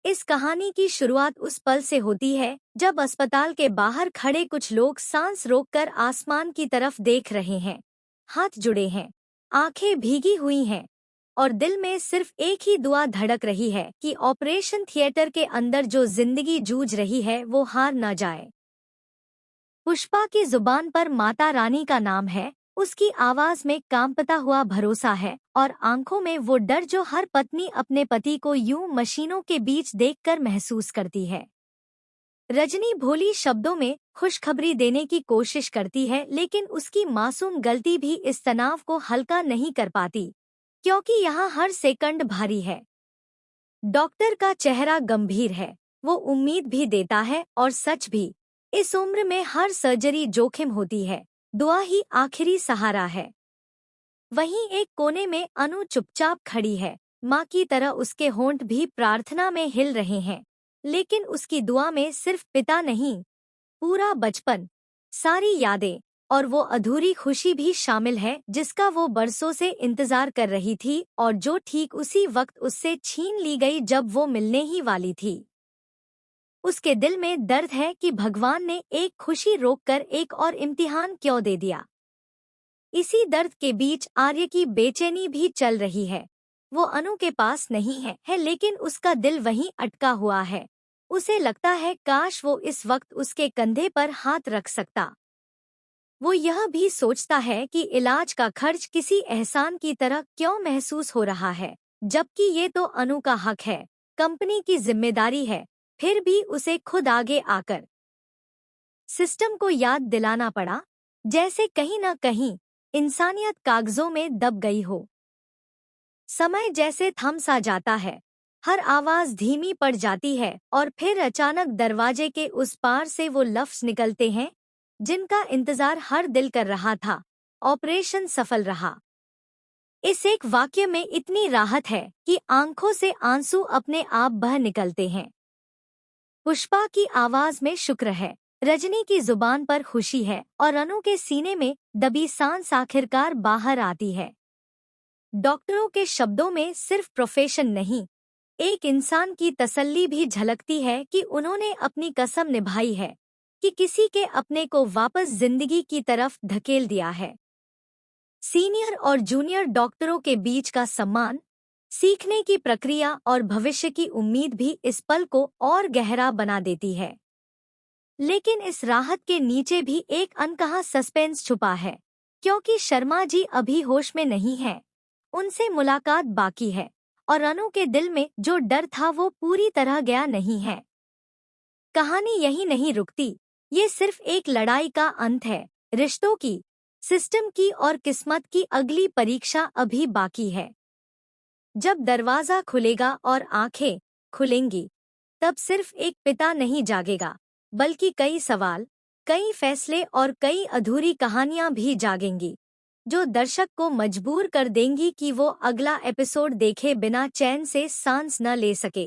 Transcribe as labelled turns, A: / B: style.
A: इस कहानी की शुरुआत उस पल से होती है जब अस्पताल के बाहर खड़े कुछ लोग सांस रोककर आसमान की तरफ देख रहे हैं। हाथ जुड़े हैं, आंखें भीगी हुई हैं और दिल में सिर्फ एक ही दुआ धड़क रही है कि ऑपरेशन थिएटर के अंदर जो जिंदगी जूझ रही है वो हार न जाए। पुष्पा की जुबान पर माता रानी का नाम है, उसकी आवाज में कांपता हुआ भरोसा है और आंखों में वो डर जो हर पत्नी अपने पति को यूं मशीनों के बीच देखकर महसूस करती है। रजनी भोली शब्दों में खुशखबरी देने की कोशिश करती है, लेकिन उसकी मासूम गलती भी इस तनाव को हल्का नहीं कर पाती, क्योंकि यहाँ हर सेकंड भारी है। डॉक्टर का चेहरा गंभीर है, वो उम्मीद भी देता है और सच भी। इस उम्र में हर सर्जरी जोखिम होती है, दुआ ही आखिरी सहारा है। वहीं एक कोने में अनु चुपचाप खड़ी है, माँ की तरह उसके होंठ भी प्रार्थना में हिल रहे हैं, लेकिन उसकी दुआ में सिर्फ पिता नहीं, पूरा बचपन, सारी यादें और वो अधूरी खुशी भी शामिल है जिसका वो बरसों से इंतजार कर रही थी और जो ठीक उसी वक्त उससे छीन ली गई जब वो मिलने ही वाली थी। उसके दिल में दर्द है कि भगवान ने एक खुशी रोककर एक और इम्तिहान क्यों दे दिया। इसी दर्द के बीच आर्य की बेचैनी भी चल रही है। वो अनु के पास नहीं है, लेकिन उसका दिल वहीं अटका हुआ है। उसे लगता है काश वो इस वक्त उसके कंधे पर हाथ रख सकता। वो यह भी सोचता है कि इलाज का खर्च किसी एहसान की तरह क्यों महसूस हो रहा है, जबकि ये तो अनु का हक है, कंपनी की जिम्मेदारी है। फिर भी उसे खुद आगे आकर सिस्टम को याद दिलाना पड़ा, जैसे कहीं न कहीं इंसानियत कागजों में दब गई हो। समय जैसे थम सा जाता है, हर आवाज धीमी पड़ जाती है और फिर अचानक दरवाजे के उस पार से वो लफ्ज निकलते हैं जिनका इंतजार हर दिल कर रहा था। ऑपरेशन सफल रहा। इस एक वाक्य में इतनी राहत है कि आंखों से आंसू अपने आप बह निकलते हैं। पुष्पा की आवाज में शुक्र है, रजनी की जुबान पर खुशी है और अनु के सीने में दबी सांस आखिरकार बाहर आती है। डॉक्टरों के शब्दों में सिर्फ प्रोफेशन नहीं, एक इंसान की तसल्ली भी झलकती है कि उन्होंने अपनी कसम निभाई है, कि किसी के अपने को वापस जिंदगी की तरफ धकेल दिया है। सीनियर और जूनियर डॉक्टरों के बीच का सम्मान, सीखने की प्रक्रिया और भविष्य की उम्मीद भी इस पल को और गहरा बना देती है। लेकिन इस राहत के नीचे भी एक अनकहा सस्पेंस छुपा है, क्योंकि शर्मा जी अभी होश में नहीं है। उनसे मुलाकात बाकी है और अनु के दिल में जो डर था वो पूरी तरह गया नहीं है। कहानी यही नहीं रुकती, ये सिर्फ एक लड़ाई का अंत है। रिश्तों की, सिस्टम की और किस्मत की अगली परीक्षा अभी बाकी है। जब दरवाजा खुलेगा और आंखें खुलेंगी, तब सिर्फ एक पिता नहीं जागेगा, बल्कि कई सवाल, कई फैसले और कई अधूरी कहानियां भी जागेंगी, जो दर्शक को मजबूर कर देंगी कि वो अगला एपिसोड देखे बिना चैन से सांस न ले सके।